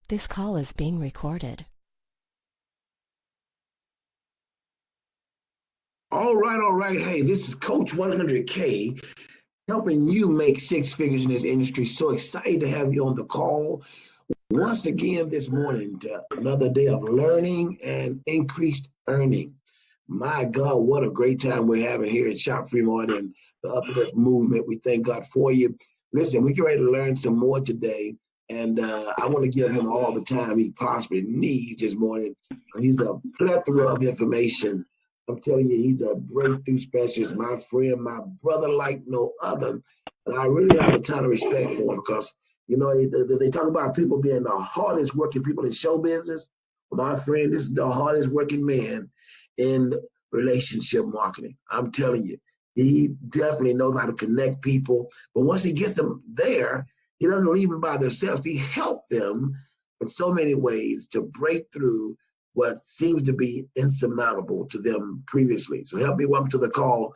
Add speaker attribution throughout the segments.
Speaker 1: This call is being recorded.
Speaker 2: All right. Hey, this is Coach 100K helping you make six figures in this industry. So excited to have you on the call once again this morning to another day of learning and increased earning. My God, what a great time we're having here at Shop Fremont and the Uplift Movement. We thank God for you. Listen, we get ready to learn some more today, and I want to give him all the time he possibly needs this morning. He's a plethora of information. I'm telling you, he's a breakthrough specialist, my friend, my brother like no other. And I really have a ton of respect for him because, you know, they talk about people being the hardest working people in show business. Well, my friend, this is the hardest working man in relationship marketing. I'm telling you, he definitely knows how to connect people. But once he gets them there, he doesn't leave them by themselves. He helps them in so many ways to break through what seems to be insurmountable to them previously. So help me welcome to the call,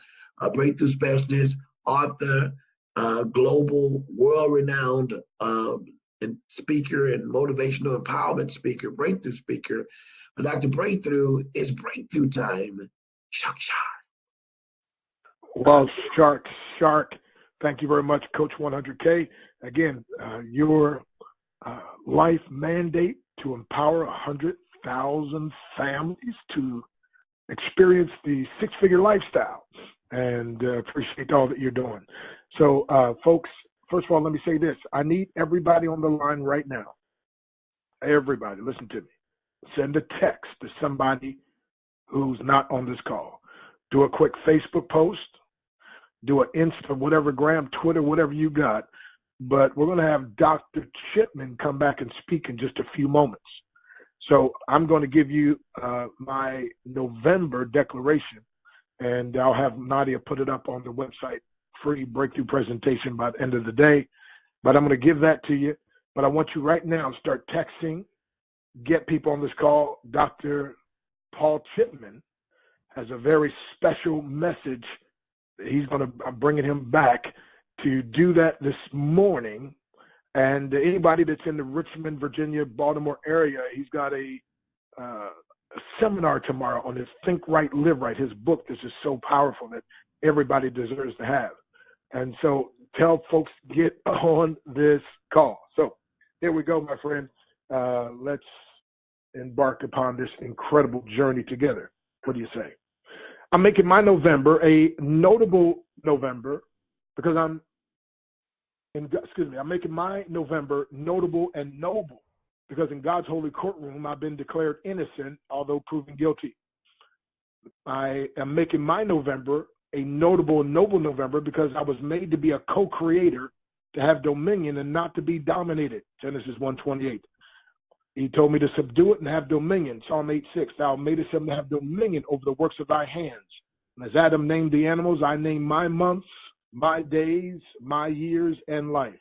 Speaker 2: breakthrough specialist, author, global, world-renowned speaker and motivational empowerment speaker, breakthrough speaker. Dr. Breakthrough, it's breakthrough time. Shark.
Speaker 3: Well, Shark, thank you very much, Coach 100K. Again, your life mandate to empower 100,000 families to experience the six-figure lifestyle, and appreciate all that you're doing. So, folks, first of all, let me say this. I need everybody on the line right now. Everybody, listen to me. Send a text to somebody who's not on this call. Do a quick Facebook post. Do an Insta, whatever, Gram, Twitter, whatever you got. But we're going to have Dr. Chipman come back and speak in just a few moments. So I'm going to give you my November declaration, and I'll have Nadia put it up on the website, free breakthrough presentation by the end of the day. But I'm going to give that to you. But I want you right now to start texting, get people on this call. Dr. Paul Chipman has a very special message. I'm bringing him back to do that this morning. And anybody that's in the Richmond, Virginia, Baltimore area, he's got a seminar tomorrow on his Think Right, Live Right. His book is just so powerful that everybody deserves to have. And so tell folks, get on this call. So here we go, my friend. Let's embark upon this incredible journey together. What do you say? I'm making my November a notable November because I'm making my November notable and noble because in God's holy courtroom, I've been declared innocent, although proven guilty. I am making my November a notable and noble November because I was made to be a co-creator, to have dominion and not to be dominated. Genesis 1:28. He told me to subdue it and have dominion. Psalm 8:6. Thou madest him to have dominion over the works of thy hands. And as Adam named the animals, I name my months, my days, my years, and life.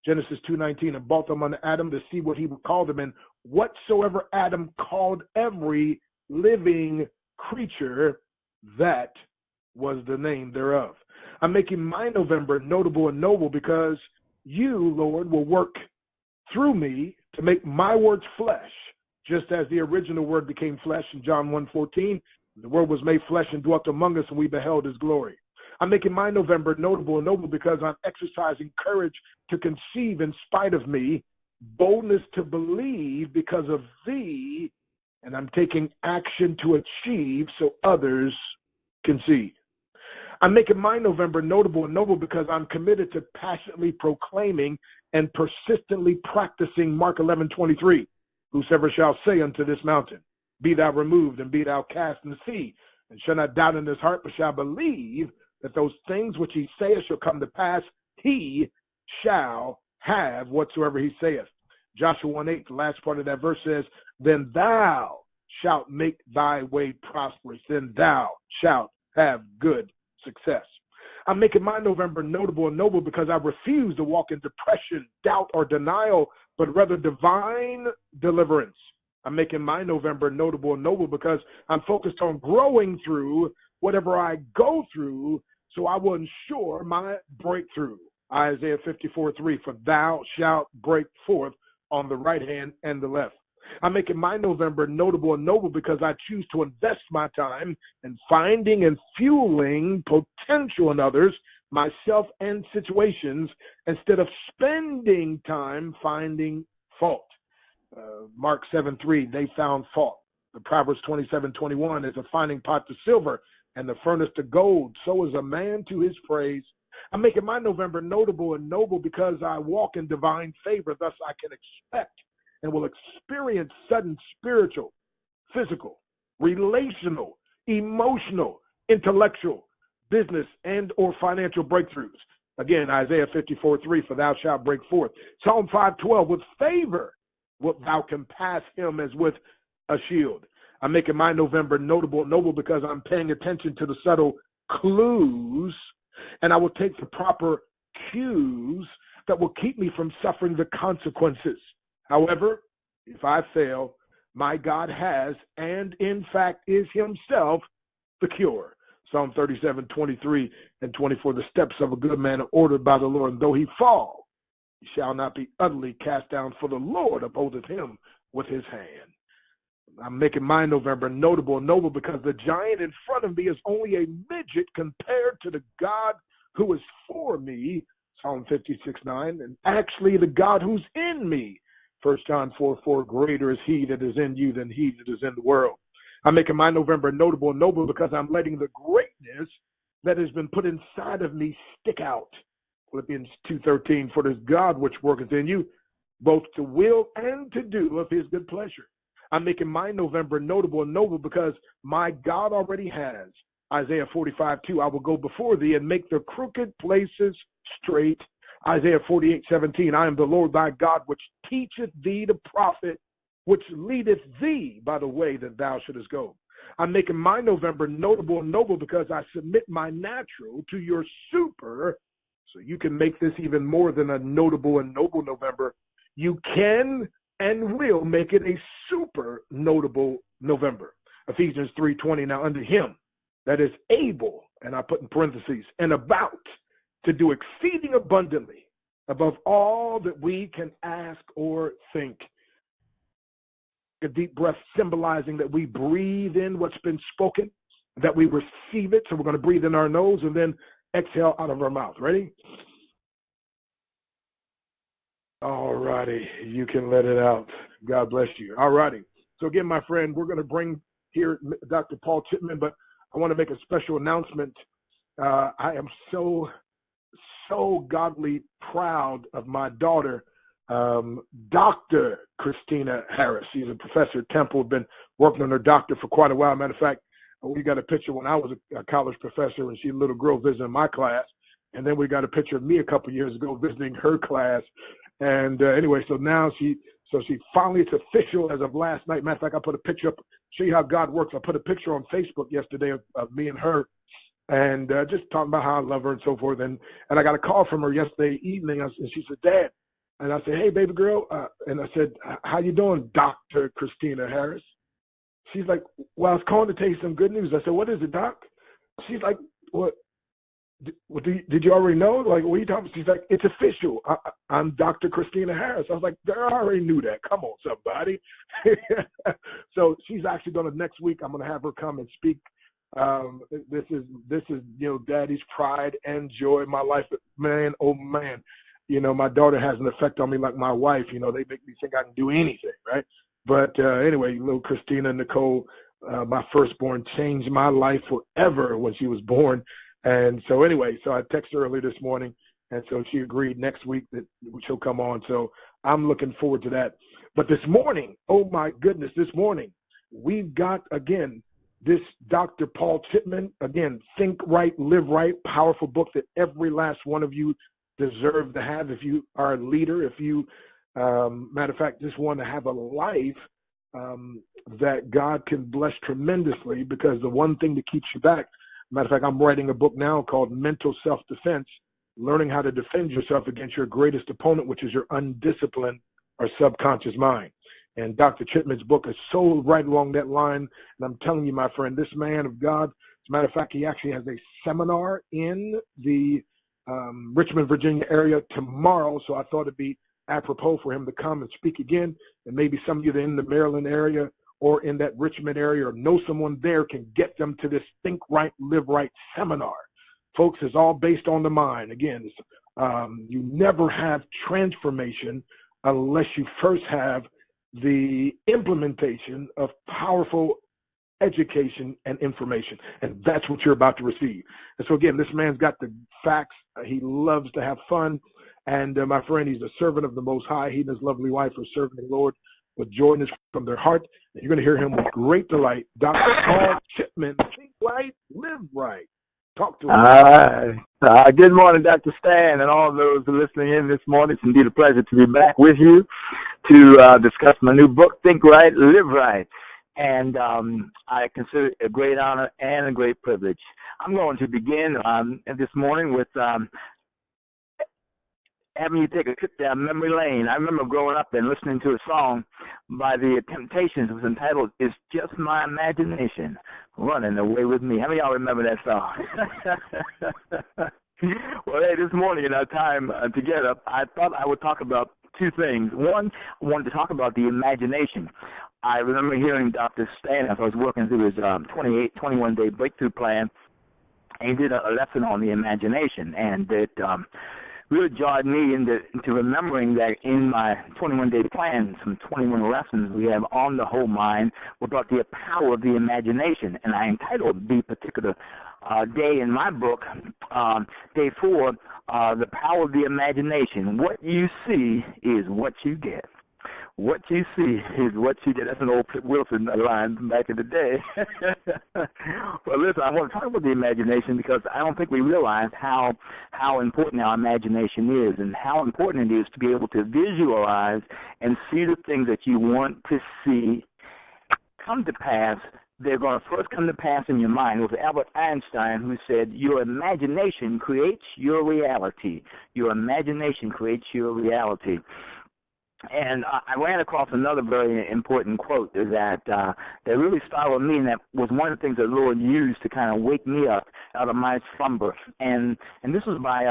Speaker 3: Genesis 2:19. And brought them unto Adam to see what he would call them. And whatsoever Adam called every living creature, that was the name thereof. I'm making my November notable and noble because you, Lord, will work through me to make my words flesh, just as the original word became flesh in John 1:14. The word was made flesh and dwelt among us, and we beheld his glory. I'm making my November notable and noble because I'm exercising courage to conceive in spite of me, boldness to believe because of thee, and I'm taking action to achieve so others can see. I'm making my November notable and noble because I'm committed to passionately proclaiming and persistently practicing Mark 11:23. Whosoever shall say unto this mountain, be thou removed and be thou cast in the sea, and shall not doubt in his heart, but shall believe that those things which he saith shall come to pass, he shall have whatsoever he saith. Joshua 1:8, the last part of that verse says, then thou shalt make thy way prosperous, then thou shalt have good success. I'm making my November notable and noble because I refuse to walk in depression, doubt, or denial, but rather divine deliverance. I'm making my November notable and noble because I'm focused on growing through whatever I go through, so I will ensure my breakthrough. Isaiah 54:3, for thou shalt break forth on the right hand and the left. I'm making my November notable and noble because I choose to invest my time in finding and fueling potential in others, myself, and situations instead of spending time finding fault. Mark 7:3, they found fault. The Proverbs 27:21 is a finding pot to silver and the furnace to gold. So is a man to his praise. I'm making my November notable and noble because I walk in divine favor. Thus I can expect and will experience sudden spiritual, physical, relational, emotional, intellectual, business, and or financial breakthroughs. Again, Isaiah 54:3, for thou shalt break forth. Psalm 5:12, with favor wilt thou compass him as with a shield. I'm making my November notable and noble because I'm paying attention to the subtle clues, and I will take the proper cues that will keep me from suffering the consequences. However, if I fail, my God has, and in fact is himself, the cure. Psalm 37:23 and 24, the steps of a good man are ordered by the Lord, and though he fall, he shall not be utterly cast down, for the Lord upholdeth him with his hand. I'm making my November notable and noble because the giant in front of me is only a midget compared to the God who is for me, Psalm 56:9, and actually the God who's in me, 1 John 4:4, greater is he that is in you than he that is in the world. I'm making my November notable and noble because I'm letting the greatness that has been put inside of me stick out. Philippians 2:13, for it is God which worketh in you, both to will and to do of his good pleasure. I'm making my November notable and noble because my God already has. Isaiah 45:2, I will go before thee and make the crooked places straight. Isaiah 48:17, I am the Lord thy God, which teacheth thee to profit, which leadeth thee by the way that thou shouldest go. I'm making my November notable and noble because I submit my natural to your super, so you can make this even more than a notable and noble November. You can and will make it a super notable November. Ephesians 3:20, now unto him that is able, and I put in parentheses, and about to do exceeding abundantly above all that we can ask or think. A deep breath symbolizing that we breathe in what's been spoken, that we receive it. So we're going to breathe in our nose and then exhale out of our mouth. Ready? All righty. You can let it out. God bless you. All righty. So again, my friend, we're going to bring here Dr. Paul Chipman, but I want to make a special announcement. I am so godly proud of my daughter, Dr. Christina Harris. She's a professor at Temple, been working on her doctor for quite a while. Matter of fact, we got a picture when I was a college professor and she a little girl visiting my class. And then we got a picture of me a couple of years ago visiting her class. And anyway, so now she finally, it's official as of last night. Matter of fact, I put a picture up, show you how God works. I put a picture on Facebook yesterday of me and her, and just talking about how I love her and so forth. And I got a call from her yesterday evening, and she said, Dad. And I said, hey, baby girl. And I said, how you doing, Dr. Christina Harris? She's like, well, I was calling to tell you some good news. I said, what is it, Doc? She's like, what? Did you already know? Like, what are you talking about? She's like, it's official. I'm Dr. Christina Harris. I was like, I already knew that. Come on, somebody. So she's actually going to, next week, I'm going to have her come and speak. This is, Daddy's pride and joy in my life. But man, oh man, my daughter has an effect on me like my wife. They make me think I can do anything, right? But anyway, little Christina Nicole, my firstborn, changed my life forever when she was born. And so anyway, so I texted her early this morning, and so she agreed next week that she'll come on. So I'm looking forward to that. But this morning, oh my goodness, this morning, we've got, again, this Dr. Paul Chipman, again, Think Right, Live Right, powerful book that every last one of you deserve to have if you are a leader, if you, matter of fact, just want to have a life that God can bless tremendously, because the one thing that keeps you back, matter of fact, I'm writing a book now called Mental Self-Defense, Learning How to Defend Yourself Against Your Greatest Opponent, which is your undisciplined or subconscious mind. And Dr. Chipman's book is so right along that line. And I'm telling you, my friend, this man of God, as a matter of fact, he actually has a seminar in the Richmond, Virginia area tomorrow. So I thought it'd be apropos for him to come and speak again. And maybe some of you that are in the Maryland area or in that Richmond area or know someone there can get them to this Think Right, Live Right seminar. Folks, it's all based on the mind. Again, you never have transformation unless you first have the implementation of powerful education and information. And that's what you're about to receive. And so again, this man's got the facts. He loves to have fun. And my friend, he's a servant of the Most High. He and his lovely wife are serving the Lord with joyness from their heart. And you're going to hear him with great delight. Dr. Paul Chipman, think right, live right. Talk to him.
Speaker 4: Good morning, Dr. Stan, and all those who are listening in this morning. It's indeed a pleasure to be back with you to discuss my new book, Think Right, Live Right. And I consider it a great honor and a great privilege. I'm going to begin this morning with having you take a trip down memory lane. I remember growing up and listening to a song by the Temptations. It was entitled, It's Just My Imagination Running Away With Me. How many of y'all remember that song? Well, hey, this morning in our time together, I thought I would talk about two things. One, I wanted to talk about the imagination. I remember hearing Dr. Stan as I was working through his 21-day breakthrough plan, and he did a lesson on the imagination, and it really jarred me into remembering that in my 21-day plan, some 21 lessons we have on the whole mind about the power of the imagination. And I entitled the particular day in my book, Day 4, The Power of the Imagination. What you see is what you get. What you see is what you get. That's an old Pip Wilson line back in the day. Well, listen, I want to talk about the imagination because I don't think we realize how important our imagination is and how important it is to be able to visualize and see the things that you want to see come to pass. They're going to first come to pass in your mind. It was Albert Einstein who said, your imagination creates your reality. Your imagination creates your reality. And I ran across another very important quote that really startled me, and that was one of the things that the Lord used to kind of wake me up out of my slumber. And this was by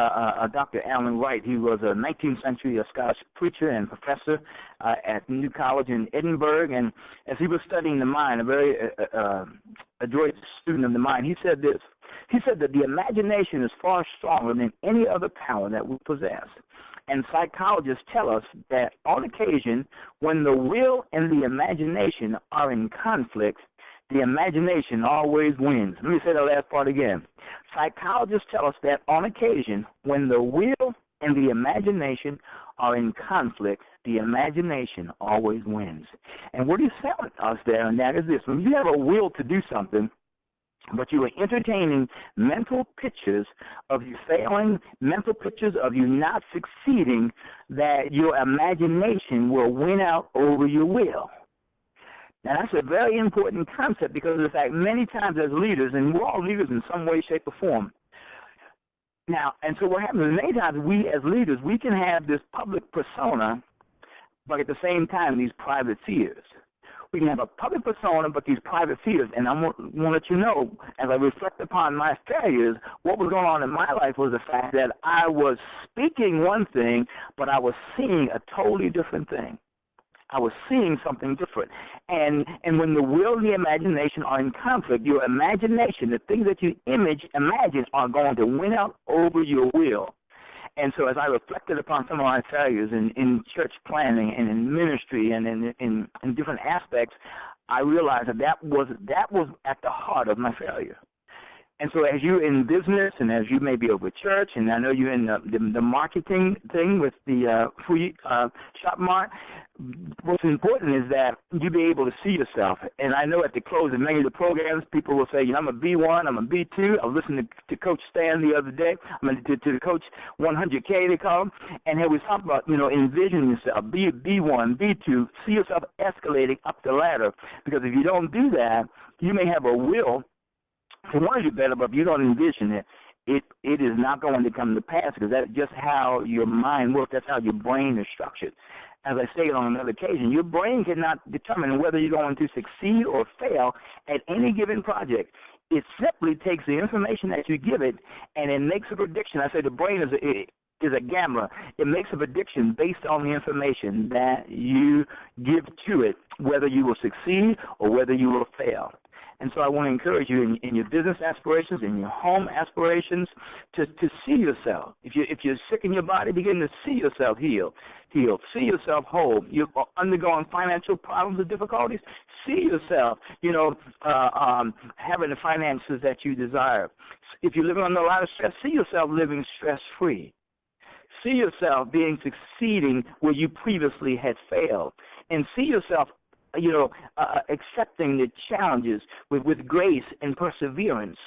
Speaker 4: Dr. Alan Wright. He was a 19th century Scottish preacher and professor at New College in Edinburgh. And as he was studying the mind, a very adroit student of the mind, he said this. He said that the imagination is far stronger than any other power that we possess. And psychologists tell us that on occasion, when the will and the imagination are in conflict, the imagination always wins. Let me say the last part again. Psychologists tell us that on occasion, when the will and the imagination are in conflict, the imagination always wins. And what he's telling us there, and that is this. When you have a will to do something, but you are entertaining mental pictures of you failing, mental pictures of you not succeeding, that your imagination will win out over your will. Now, that's a very important concept because of the fact many times as leaders, and we're all leaders in some way, shape, or form. Now, and so what happens is many times we as leaders, we can have this public persona, but at the same time, these private fears. We can have a public persona, but these private fears. And I want to let you know, as I reflect upon my failures, what was going on in my life was the fact that I was speaking one thing, but I was seeing a totally different thing. I was seeing something different. And when the will and the imagination are in conflict, your imagination, the things that you imagine are going to win out over your will. And so as I reflected upon some of my failures in church planning and in ministry and in different aspects, I realized that was at the heart of my failure. And so as you're in business and as you may be over church, and I know you're in the marketing thing with the free shop mart, what's important is that you be able to see yourself. And I know at the close of many of the programs, people will say, I'm a B1, I'm a B2. I was listening to Coach Stan the other day, to the Coach 100K, they call him, and he was talking about, envision yourself, be B1, B2, see yourself escalating up the ladder. Because if you don't do that, you may have a will to want to do better, but if you don't envision it, it is not going to come to pass because that's just how your mind works. That's how your brain is structured. As I stated on another occasion, your brain cannot determine whether you're going to succeed or fail at any given project. It simply takes the information that you give it, and it makes a prediction. I say the brain is is a gambler. It makes a prediction based on the information that you give to it, whether you will succeed or whether you will fail. And so I want to encourage you in your business aspirations, in your home aspirations, to see yourself. If you're sick in your body, begin to see yourself healed. See yourself whole. You're undergoing financial problems or difficulties. See yourself, having the finances that you desire. If you're living under a lot of stress, see yourself living stress-free. See yourself succeeding where you previously had failed. And see yourself accepting the challenges with grace and perseverance.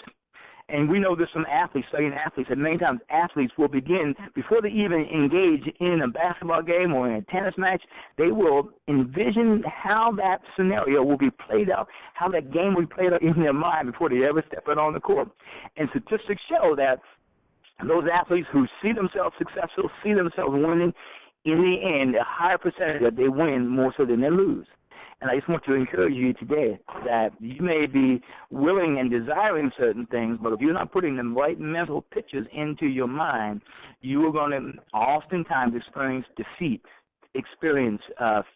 Speaker 4: And we know this from athletes, studying athletes, that many times athletes will begin, before they even engage in a basketball game or in a tennis match, they will envision how that scenario will be played out, how that game will be played out in their mind before they ever step out on the court. And statistics show that those athletes who see themselves successful, see themselves winning, in the end, a higher percentage that they win more so than they lose. And I just want to encourage you today that you may be willing and desiring certain things, but if you're not putting the right mental pictures into your mind, you are going to oftentimes experience defeat, experience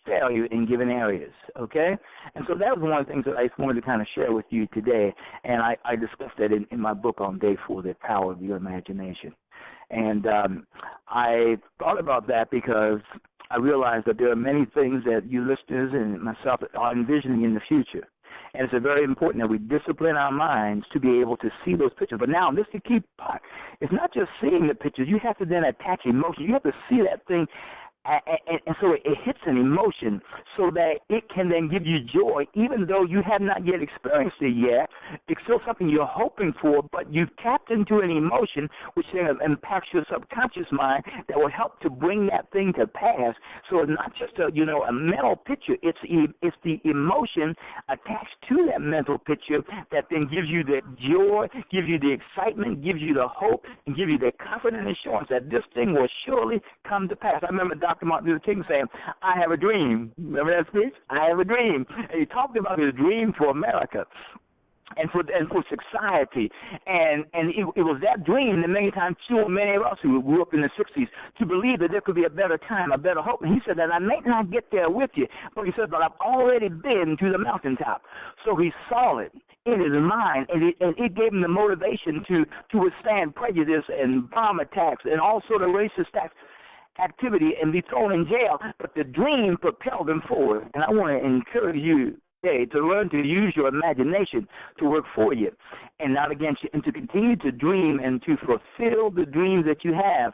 Speaker 4: failure in given areas, okay? And so that was one of the things that I just wanted to kind of share with you today, and I discussed that in my book on Day 4, The Power of Your Imagination. And I thought about that because I realized that there are many things that you listeners and myself are envisioning in the future. And it's very important that we discipline our minds to be able to see those pictures. But now, this is the key part. It's not just seeing the pictures. You have to then attach emotion. You have to see that thing, and so it hits an emotion so that it can then give you joy, even though you have not yet experienced it yet. It's still something you're hoping for, but you've tapped into an emotion which then impacts your subconscious mind that will help to bring that thing to pass. So it's not just a mental picture. It's the emotion attached to that mental picture that then gives you the joy, gives you the excitement, gives you the hope, and gives you the confident assurance that this thing will surely come to pass. I remember Dr. Martin Luther King saying, "I have a dream." Remember that speech? I have a dream. And he talked about his dream for America and for society. And it was that dream that many times fueled many of us who grew up in the 60s to believe that there could be a better time, a better hope. And he said that I may not get there with you, but he said, but I've already been to the mountaintop. So he saw it in his mind, and it gave him the motivation to withstand prejudice and bomb attacks and all sort of racist activity and be thrown in jail, but the dream propelled him forward. And I want to encourage you today to learn to use your imagination to work for you and not against you, and to continue to dream and to fulfill the dreams that you have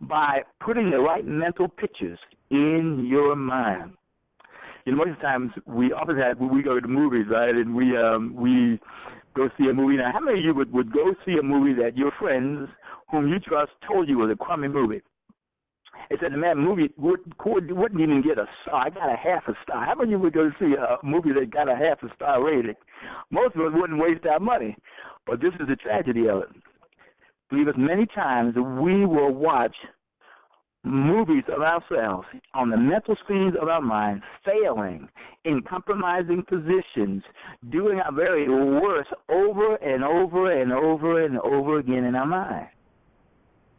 Speaker 4: by putting the right mental pictures in your mind. Most of the times we go to the movies, right, and we go see a movie. Now, how many of you would go see a movie that your friends whom you trust told you was a crummy movie? It said, man, movie wouldn't even get a star. I got a half a star. How many of you would go see a movie that got a half a star rating? Most of us wouldn't waste our money. But this is the tragedy of it. Believe us, many times we will watch movies of ourselves on the mental screens of our minds, failing in compromising positions, doing our very worst over and over and over and over again in our mind.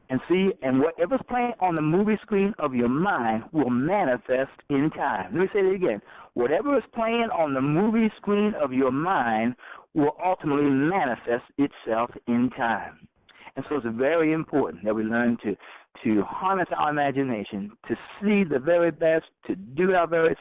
Speaker 4: And whatever's playing on the movie screen of your mind will manifest in time. Let me say that again. Whatever is playing on the movie screen of your mind will ultimately manifest itself in time. And so it's very important that we learn to harness our imagination, to see the very best, to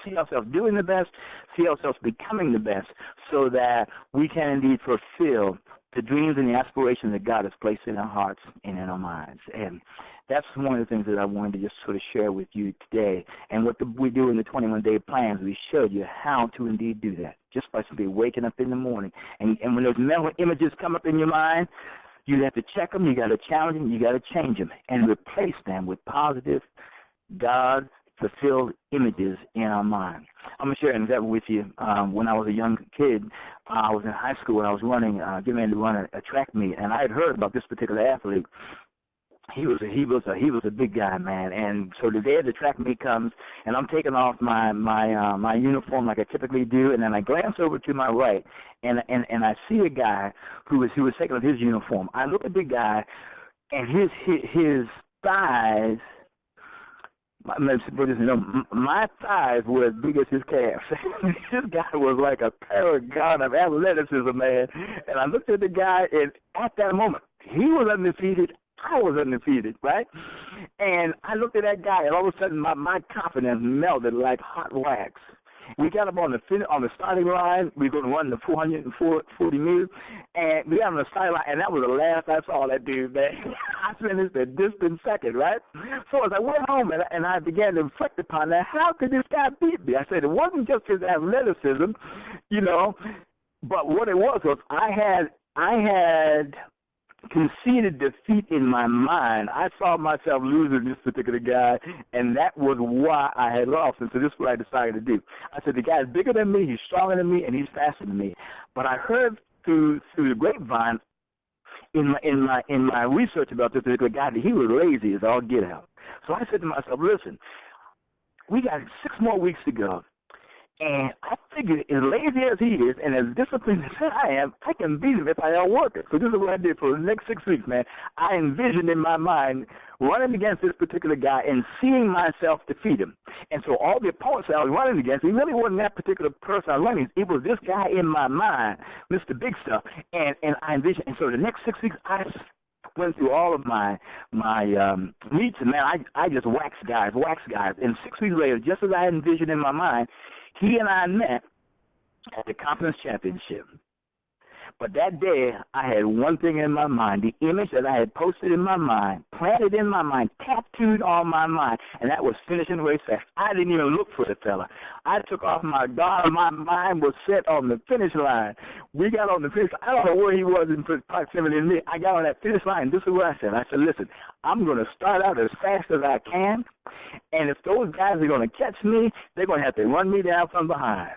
Speaker 4: see ourselves doing the best, see ourselves becoming the best, so that we can indeed fulfill the dreams and the aspirations that God has placed in our hearts and in our minds. And that's one of the things that I wanted to just sort of share with you today. And what we do in the 21-day plans, we showed you how to indeed do that, just by simply waking up in the morning. And when those mental images come up in your mind, you have to check them, you got to challenge them, you got to change them, and replace them with positive, God-fulfilled images in our mind. I'm going to share an example with you. When I was a young kid, I was in high school, and I was getting ready to run a track meet, and I had heard about this particular athlete. He was a big guy, man. And so the day of the track meet comes, and I'm taking off my uniform like I typically do, and then I glance over to my right, and I see a guy who was taking off his uniform. I look at the guy, and his thighs, my thighs were as big as his calves. This guy was like a paragon of athleticism, man. And I looked at the guy, and at that moment, he was undefeated. I was undefeated, right? And I looked at that guy, and all of a sudden, my confidence melted like hot wax. We got up on the starting line. We were going to run the 440 meters, and we got on the starting line, and that was the last I saw that dude, man. I finished a distant second, right? So as I went home, and I began to reflect upon that, how could this guy beat me? I said, it wasn't just his athleticism, but what it was I had conceded defeat in my mind. I saw myself losing this particular guy, and that was why I had lost. And so this is what I decided to do. I said, the guy's bigger than me, he's stronger than me, and he's faster than me. But I heard through the grapevine in my research about this particular guy that he was lazy as all get out. So I said to myself, listen, we got 6 more weeks to go. And I figured, as lazy as he is and as disciplined as I am, I can beat him if I outwork it. So this is what I did for the next 6 weeks, man. I envisioned in my mind running against this particular guy and seeing myself defeat him. And so all the opponents I was running against, he really wasn't that particular person I was running against. It was this guy in my mind, Mr. Big Stuff. And I envisioned. And so the next 6 weeks, I went through all of my meets, and man, I just waxed guys. And 6 weeks later, just as I had envisioned in my mind, he and I met at the conference championship. But that day, I had one thing in my mind, the image that I had posted in my mind, planted in my mind, tattooed on my mind, and that was finishing the race fast. I didn't even look for the fella. I took off my guard. My mind was set on the finish line. We got on the finish line. I don't know where he was in proximity to me. I got on that finish line. This is what I said. I said, listen, I'm going to start out as fast as I can, and if those guys are going to catch me, they're going to have to run me down from behind.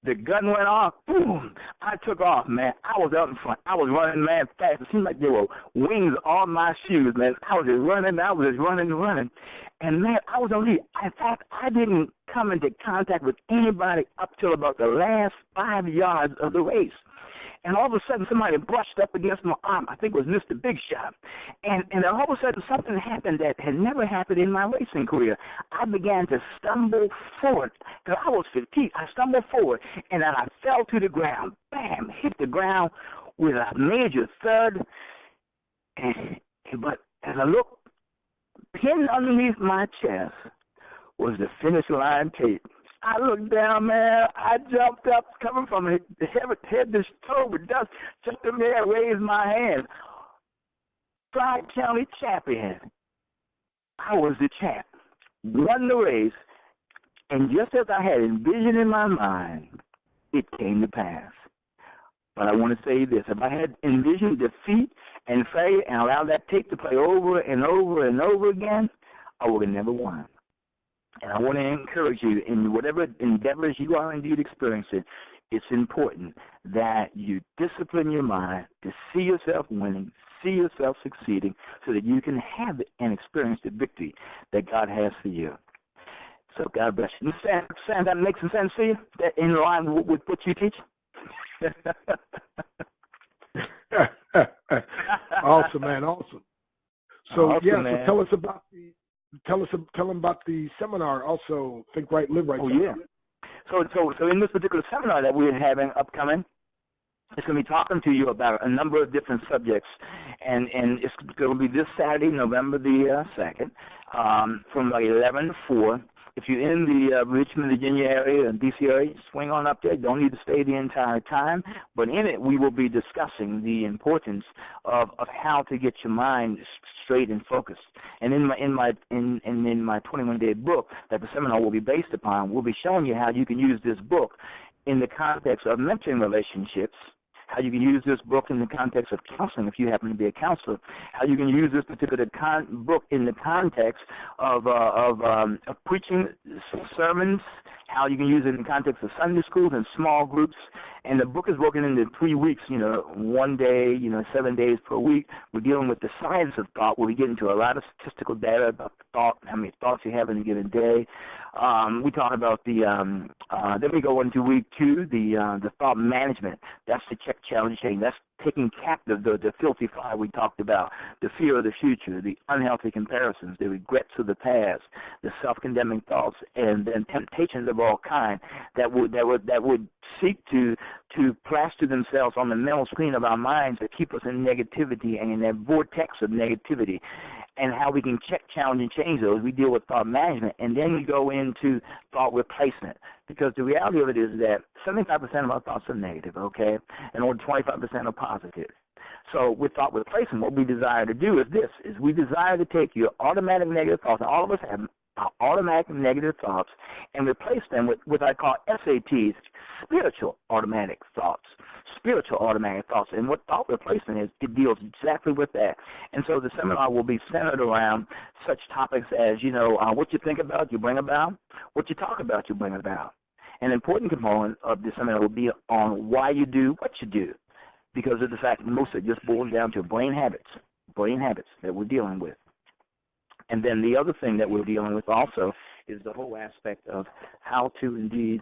Speaker 4: The gun went off. Boom. I took off, man. I was out in front. I was running, man, fast. It seemed like there were wings on my shoes, man. I was just running. And, man, I was on lead. In fact, I didn't come into contact with anybody up till about the last 5 yards of the race. And all of a sudden, somebody brushed up against my arm. I think it was Mr. Big Shot. And then all of a sudden, something happened that had never happened in my racing career. I began to stumble forward because I was fatigued. I stumbled forward, and then I fell to the ground. Bam! Hit the ground with a major thud. But as I looked, pinned underneath my chest was the finish line tape. I looked down, man. I jumped up, coming from head to toe with dust. Jumped in there, raised my hand. Tri-County champion. I was the champ. Won the race, and just as I had envisioned in my mind, it came to pass. But I want to say this. If I had envisioned defeat and failure and allowed that tape to play over and over and over again, I would have never won. And I want to encourage you, in whatever endeavors you are indeed experiencing, it's important that you discipline your mind to see yourself winning, see yourself succeeding, so that you can have and experience the victory that God has for you. So God bless you. Sam, that makes some sense to you? That in line with what you teach?
Speaker 3: Awesome, man. Awesome. So,
Speaker 4: awesome,
Speaker 3: so tell us about Tell them about the seminar also, Think Right, Live Right.
Speaker 4: Oh, yeah. So in this particular seminar that we're having upcoming, it's going to be talking to you about a number of different subjects, and it's going to be this Saturday, November the 2nd, from like 11 to 4. If you're in the Richmond, Virginia area and D.C. area, swing on up there. Don't need to stay the entire time. But in it, we will be discussing the importance of how to get your mind straight and focused. And in my 21-day book that the seminar will be based upon, we'll be showing you how you can use this book in the context of mentoring relationships, how you can use this book in the context of counseling if you happen to be a counselor, how you can use this particular book in the context of preaching sermons, how you can use it in the context of Sunday schools and small groups. And the book is broken into 3 weeks, 1 day, 7 days per week. We're dealing with the science of thought, where we get into a lot of statistical data about thought, how many thoughts you have in a given day. We talk about then we go into week 2, the thought management. That's the check, challenge, change. That's taking captive the filthy fire we talked about, the fear of the future, the unhealthy comparisons, the regrets of the past, the self-condemning thoughts, and then temptations of all kind that would seek to plaster themselves on the mental screen of our minds to keep us in negativity and in that vortex of negativity. And how we can check, challenge, and change those. We deal with thought management, and then we go into thought replacement. Because the reality of it is that 75% of our thoughts are negative, okay, and only 25% are positive. So with thought replacement, what we desire to do is this, is we desire to take your automatic negative thoughts, and all of us have automatic negative thoughts, and replace them with what I call SATs, spiritual automatic thoughts. Spiritual automatic thoughts. And what thought replacement is, it deals exactly with that. And so the seminar will be centered around such topics as, what you think about, you bring about. What you talk about, you bring about. An important component of the seminar will be on why you do what you do, because of the fact that most of it just boils down to brain habits that we're dealing with. And then the other thing that we're dealing with also is the whole aspect of how to indeed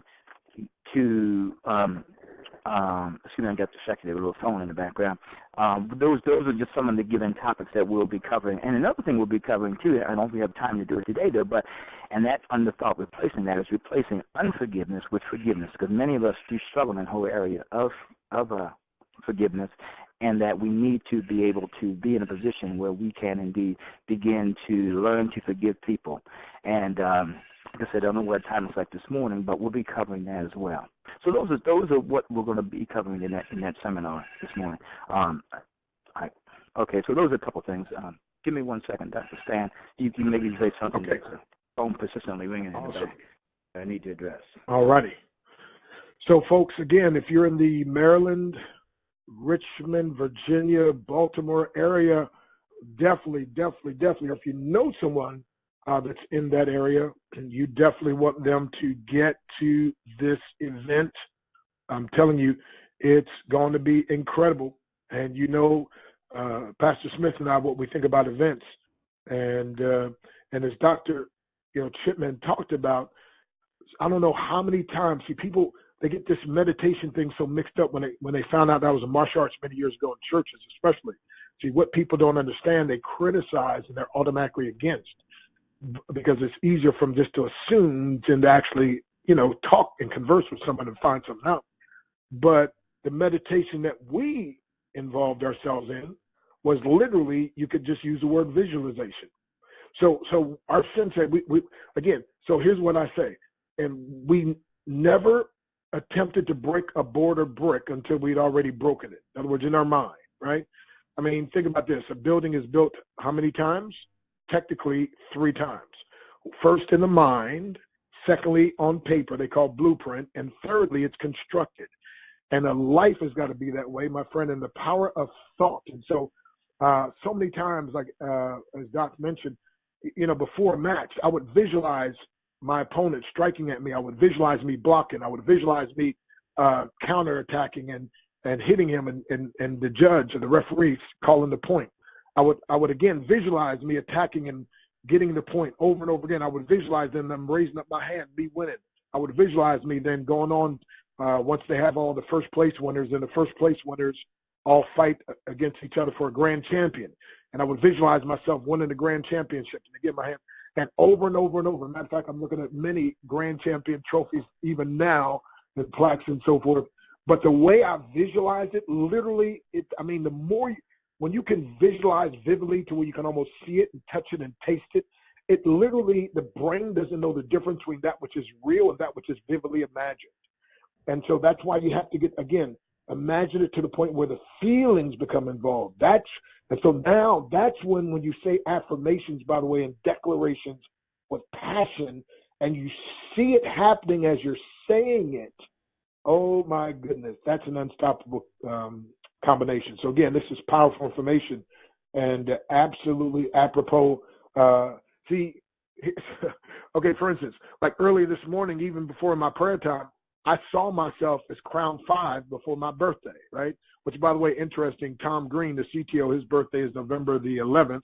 Speaker 4: excuse me, I got distracted. There was a little phone in the background. Those are just some of the given topics that we'll be covering. And another thing we'll be covering, too, I don't know if we have time to do it today, though, and that's under thought replacing that, is replacing unforgiveness with forgiveness, because many of us do struggle in the whole area of forgiveness, and that we need to be able to be in a position where we can indeed begin to learn to forgive people. And like I said, I don't know what time it's like this morning, but we'll be covering that as well. So those are what we're going to be covering in that seminar this morning. Okay, so those are a couple things. Give me 1 second, Dr. Stan. You can maybe say something.
Speaker 3: Okay.
Speaker 4: That's phone persistently ringing in the back I need to address.
Speaker 3: All righty. So, folks, again, if you're in the Maryland, Richmond, Virginia, Baltimore area, definitely, or if you know someone that's in that area, and you definitely want them to get to this event. I'm telling you, it's going to be incredible. And Pastor Smith and I, what we think about events, and as Dr. Chipman talked about, I don't know how many times people, they get this meditation thing so mixed up when they found out that was a martial arts many years ago in churches, especially. See, what people don't understand, they criticize and they're automatically against, because it's easier for them just to assume than to actually, talk and converse with someone and find something out. But the meditation that we involved ourselves in was literally, you could just use the word visualization. So our sensei, we again, so here's what I say, and we never attempted to break a board or brick until we'd already broken it. In other words, in our mind, right? I mean, think about this. A building is built how many times? Technically 3 times. First in the mind, secondly on paper, they call blueprint, and thirdly it's constructed. And a life has got to be that way, my friend, and the power of thought. And so many times, like as Doc mentioned, before a match, I would visualize my opponent striking at me. I would visualize me blocking. I would visualize me counterattacking and hitting him, and the judge or the referee calling the point. I would again visualize me attacking and getting the point over and over again. I would visualize them raising up my hand, me winning. I would visualize me then going on once they have all the first place winners, and the first place winners all fight against each other for a grand champion. And I would visualize myself winning the grand championship and get my hand. And over and over and over. Matter of fact, I'm looking at many grand champion trophies even now, and plaques and so forth. But the way I visualize it, literally, the more when you can visualize vividly to where you can almost see it and touch it and taste it, it literally, the brain doesn't know the difference between that which is real and that which is vividly imagined. And so that's why you have to imagine it to the point where the feelings become involved. And so now that's when you say affirmations, by the way, and declarations with passion, and you see it happening as you're saying it, oh my goodness, that's an unstoppable combination. So again, this is powerful information and absolutely apropos. Okay, for instance, like earlier this morning, even before my prayer time, I saw myself as crown 5 before my birthday, right? Which, by the way, interesting, Tom Green, the CTO, his birthday is November the 11th.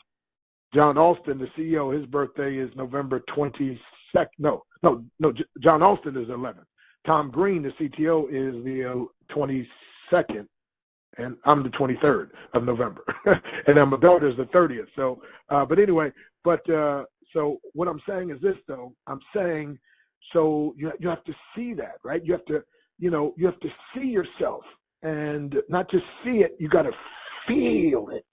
Speaker 3: John Alston, the CEO, his birthday is November 22nd. No, John Alston is 11th. Tom Green, the CTO, is the 22nd. and I'm the 23rd of November, and then my daughter's the 30th. So, but anyway, so what I'm saying is this, though. I'm saying, so you have to see that, right? You have to, you have to see yourself, and not just see it. You got to feel it.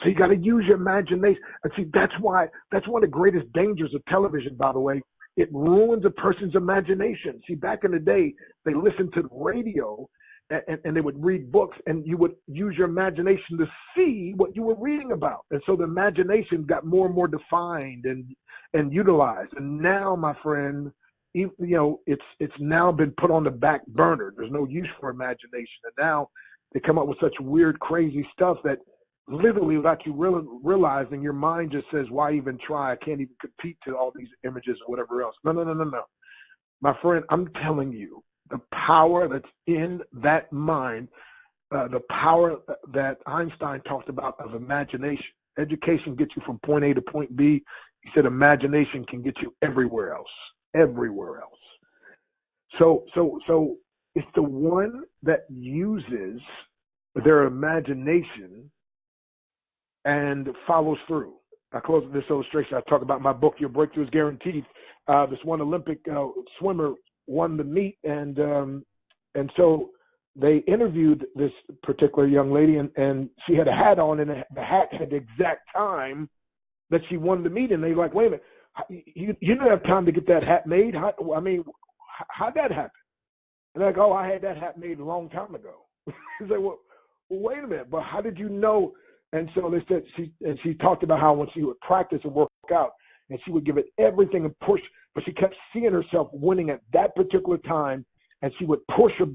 Speaker 3: So you got to use your imagination. And see, that's one of the greatest dangers of television, by the way. It ruins a person's imagination. See, back in the day, they listened to the radio and they would read books, and you would use your imagination to see what you were reading about. And so the imagination got more and more defined and utilized. And now, my friend, it's now been put on the back burner. There's no use for imagination. And now they come up with such weird, crazy stuff that literally, without you realizing, your mind just says, why even try? I can't even compete to all these images or whatever else. No. My friend, I'm telling you, the power that's in that mind, the power that Einstein talked about of imagination. Education gets you from point A to point B. He said imagination can get you everywhere else. So it's the one that uses their imagination and follows through. I close with this illustration. I talk about my book, Your Breakthrough is Guaranteed. This one Olympic swimmer won the meet, and so they interviewed this particular young lady, and she had a hat on, and the hat had the exact time that she won the meet. And they were like, wait a minute, you didn't have time to get that hat made? How'd that happen? And they're like, oh, I had that hat made a long time ago. He's like, well, wait a minute, but how did you know? And so they said she talked about how when she would practice and work out, and she would give it everything and push, but she kept seeing herself winning at that particular time, and she would push and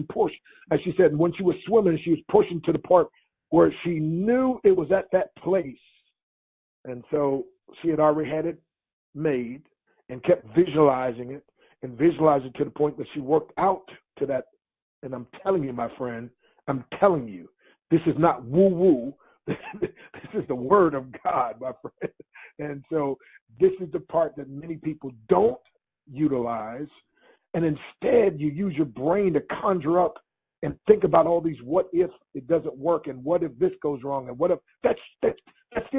Speaker 3: push. As she said, when she was swimming, she was pushing to the part where she knew it was at that place. And so she had already had it made and kept visualizing it to the point that she worked out to that. And I'm telling you, my friend, this is not woo-woo. This is the word of God, my friend. And so this is the part that many people don't utilize. And instead, you use your brain to conjure up and think about all these what if it doesn't work, and what if this goes wrong, and what if that's the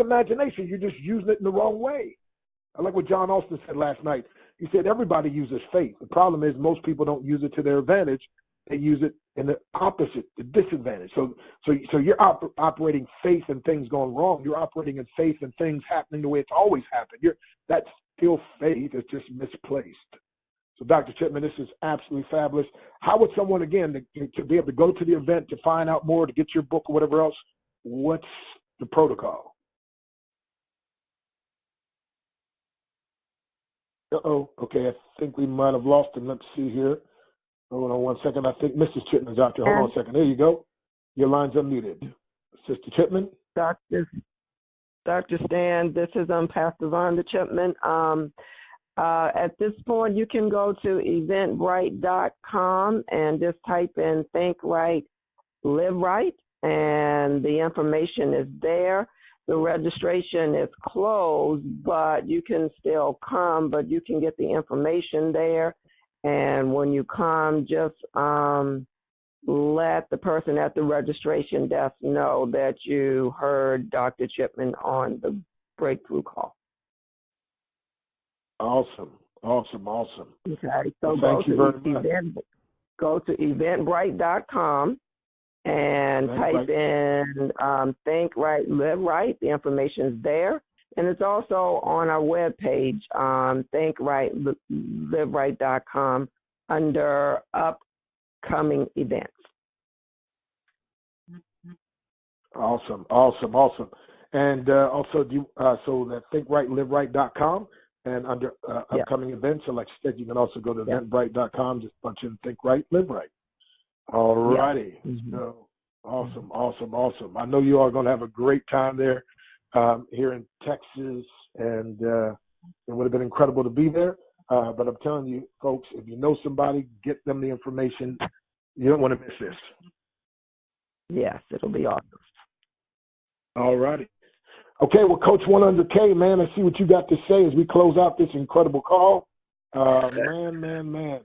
Speaker 3: imagination. You're just using it in the wrong way. I like what John Austin said last night. He said everybody uses faith. The problem is most people don't use it to their advantage. They use it in the opposite, the disadvantage. So you're operating faith in things going wrong. You're operating in faith in things happening the way it's always happened. That's still faith. It's just misplaced. So, Dr. Chipman, this is absolutely fabulous. How would someone, again, to be able to go to the event, to find out more, to get your book or whatever else, what's the protocol? Okay, I think we might have lost him. Let's see here. Hold on one second. I think Mrs. Chipman's out there. Hold on a second. There you go. Your line's unmuted. Sister Chipman?
Speaker 5: Dr. Stan, this is Pastor Vonda Chipman. At this point, you can go to eventbrite.com and just type in Think Right, Live Right, and the information is there. The registration is closed, but you can still come, but you can get the information there. And when you come, just let the person at the registration desk know that you heard Dr. Chipman on the breakthrough call.
Speaker 3: Awesome.
Speaker 5: Okay, so
Speaker 3: thank you very much.
Speaker 5: Go to eventbrite.com and type in Think Right, Live Right. The information is there. And it's also on our webpage, thinkrightliverite.com, under upcoming events.
Speaker 3: Awesome. And also, so that thinkrightliverite.com, and under upcoming events, so like I said, you can also go to eventbrite.com, just punch in Think Right, Live Right. All righty. So, awesome. I know you are going to have a great time there here in Texas, and it would have been incredible to be there. But I'm telling you, folks, if you know somebody, get them the information. You don't want to miss this.
Speaker 5: Yes, it'll be awesome.
Speaker 3: All righty. Okay, well, Coach 100K, man, let's see what you got to say as we close out this incredible call. Man.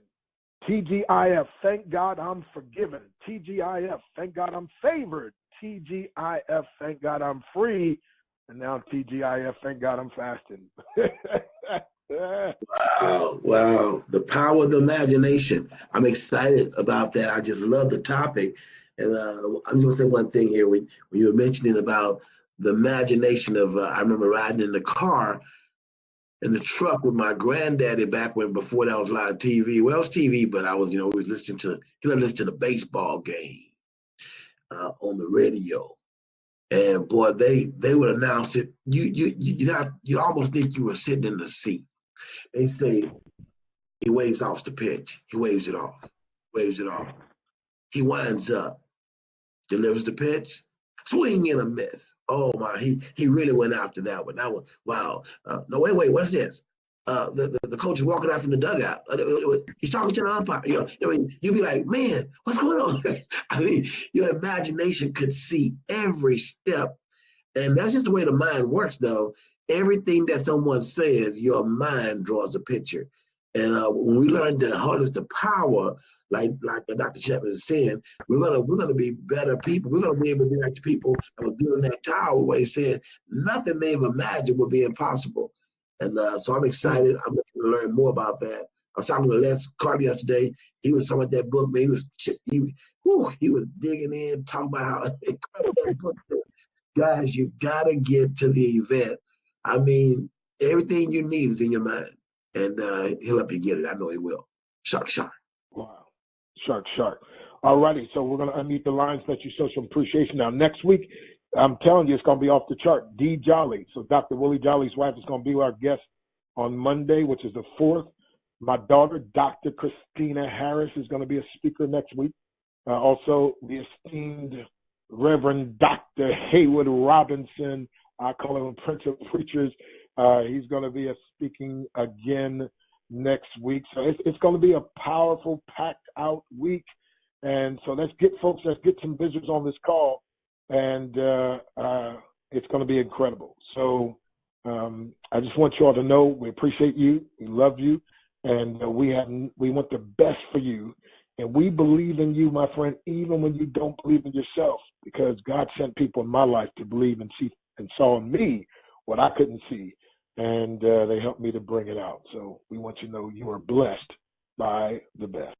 Speaker 3: TGIF, thank God I'm forgiven. TGIF, thank God I'm favored. TGIF, thank God I'm free. And now TGIF, thank God I'm fasting.
Speaker 2: Wow, wow. The power of the imagination. I'm excited about that. I just love the topic. And I'm just going to say one thing here. When you were mentioning about the imagination of, I remember riding in the car in the truck with my granddaddy back when before there was a lot of TV. Well, it was TV, but I was, we was listening to the baseball game on the radio. And boy, they would announce it. You almost think you were sitting in the seat. They say he waves off the pitch. He waves it off. Waves it off. He winds up, delivers the pitch, swing and a miss. Oh my, he really went after that one. That was wow. No, wait, what's this? The coach is walking out from the dugout. He's talking to the umpire. You'd be like, man, what's going on? I mean, your imagination could see every step, and that's just the way the mind works, though. Everything that someone says, your mind draws a picture. And when we learn to harness the power, like Dr. Chipman is saying, we're gonna be better people. We're gonna be able to be like the people that were building that tower, where he said nothing they've imagined would be impossible. And so I'm excited. I'm looking to learn more about that. I was talking to Les Carter yesterday. He was talking about that book, man. He was digging in, talking about how incredible that book is. Guys, you gotta get to the event. I mean, everything you need is in your mind, and he'll help you get it. I know he will. Shark.
Speaker 3: Wow. Shark. All righty. So we're going to unmute the lines, let you show some appreciation. Now, next week, I'm telling you, it's going to be off the chart. D. Jolly. So Dr. Willie Jolly's wife is going to be our guest on Monday, which is the 4th. My daughter, Dr. Christina Harris, is going to be a speaker next week. Also, the esteemed Reverend Dr. Haywood Robinson, I call him Prince of Preachers. He's going to be speaking again next week. So it's going to be a powerful, packed out week. And so let's get some visitors on this call. And it's going to be incredible. So I just want you all to know we appreciate you. We love you. And we want the best for you. And we believe in you, my friend, even when you don't believe in yourself, because God sent people in my life to believe and see and saw in me what I couldn't see. And they helped me to bring it out. So we want you to know you are blessed by the best.